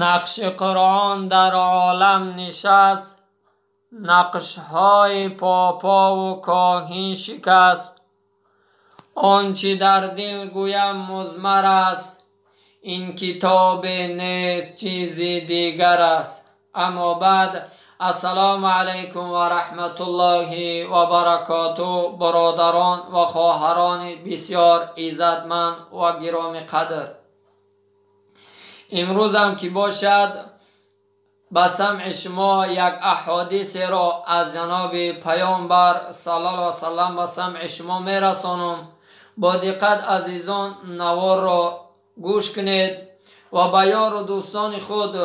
نقش قرآن در عالم نشست، نقشهای پاپا و کاهین شکست. آنچه در دل گویم مضمر است، این کتاب نیست چیزی دیگر است. اما بعد، السلام علیکم و رحمت الله و برکاته. برادران و خواهران بسیار عزتمند و گرامی قدر، امروز هم که باشد به سمع شما یک احادیث را از جناب پیامبر صلی الله علیه و سلم به سمع شما میرسانم. با دقت عزیزان نوار را گوش کنید و به یار و دوستان خود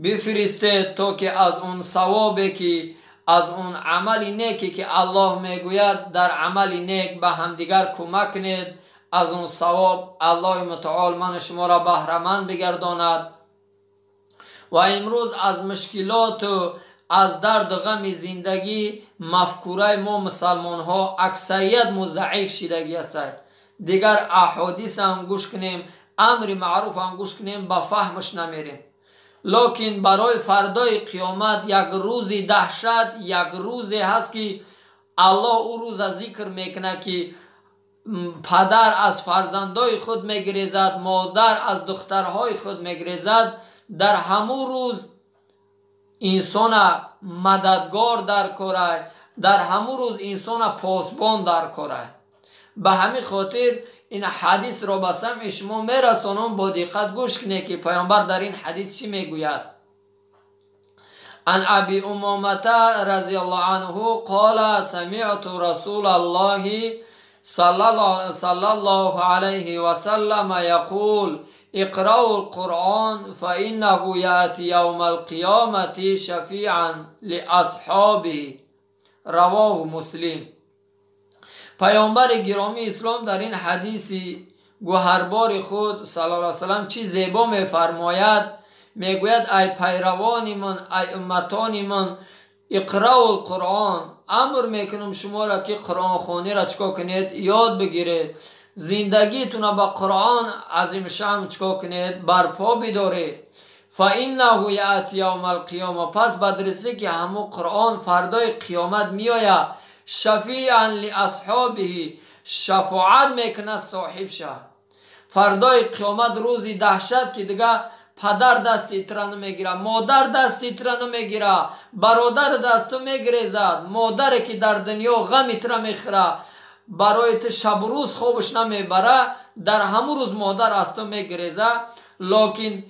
بفرستید تا که از اون ثوابی که از اون عمل نیکی که الله میگوید در عمل نیک به همدیگر کمک کنید، از اون ثواب الله متعال من شما را بهره‌مند بگرداند. و امروز از مشکلات و از درد غم زندگی مفکوره ما مسلمان ها اکثریت ضعیف شدگی است. دیگر احادیث هم گوش کنیم، امر معروف هم گوش کنیم، با فهمش نمیریم. لکن برای فردای قیامت یک روزی دهشت، یک روزی هست که الله او روز ذکر میکنه که پدر از فرزندای خود میگریزد، مادر از دخترهای خود میگریزد. در همون روز انسان مددگار در کاره، در همون روز انسان پاسبان در کاره. به همین خاطر این حدیث را به سمع شما میرسانم، با دقت گوش کنید که پیامبر در این حدیث چی میگوید. عن ابی امامه رضی الله عنه قال سمعت رسول الله صلی الله علیه و سلم یقول اقرأوا القرآن فإنه یأتی یوم القیامة شفیعا لاصحابه. رواه مسلم. پیامبر گرامی اسلام در این حدیث گوهربار خود صلی الله علیه و سلم چی زیبا میفرماید، میگوید ای پیروان من، ای امتان من، اقرأوا القرآن، امر میکنم شما را که قرآن خوانی را چکا کنید، یاد بگیرید، زندگیتون با قرآن عظیم شأن چکا کنید، برپا بدارید. فإنه یأتی یوم القیامه، پس بدرسی که همون قرآن فردای قیامت میآید، شفیعا لاصحابه، شفاعت میکنه صاحب شه. فردای قیامت روزی دهشت که دیگه پدر دست ایتره نمیگیره، مادر دست ایتره نمیگیره، برادر دست میگریزد، مادر که در دنیا غم ایتره میخوره، برای تو شب روز خوابش نمیبره، در همون روز مادر از تو میگریزه. لکن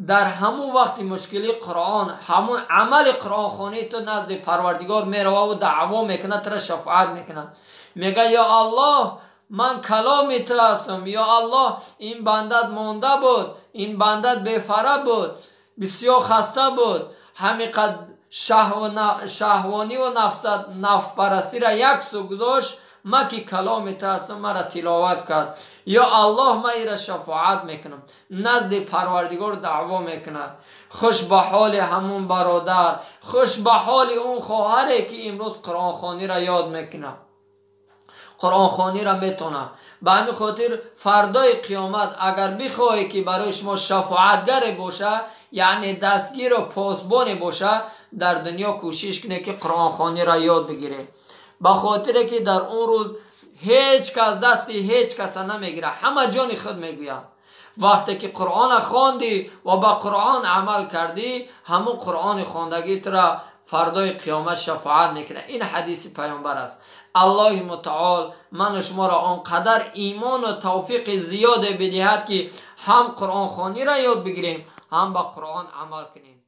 در همون وقت مشکلی قرآن، همون عمل قرآن خوانی تو نزد پروردگار میروه و دعوا میکنه، تو را شفاعت میکنه، میگه یا الله من کلام تو هستم، یا الله این بندت مانده بود، این بندت بیفره بود، بسیار خسته بود، همینقدر شهوانی و نفس پرستی را یک سو گذاشت، ما که کلام تو هستم مرا تلاوت کرد، یا الله ما ای را شفاعت میکنم، نزد پروردگار دعوا میکنه. خوش به حال همون برادر، خوش به حال اون خواهری که امروز قرآن خوانی را یاد میکنه، قرآن خوانی را میتونه. به همین خاطر فردای قیامت اگر بخواهی که برای شما شفاعتگر باشه، یعنی دستگیر و پاسبان باشه، در دنیا کوشش کنه که قرآن خوانی را یاد بگیره. به خاطر که در اون روز هیچ کس دستی هیچ کس نمیگیره، همه جان خود میگویم. وقتی که قرآن خواندی و با قرآن عمل کردی، همون قرآن خواندگی را فردای قیامت شفاعت میکنه. این حدیث پیامبر است. الله متعال من و شما را آنقدر ایمان و توفیق زیاد بدهد که هم قرآن خوانی را یاد بگیریم، هم با قرآن عمل کنیم.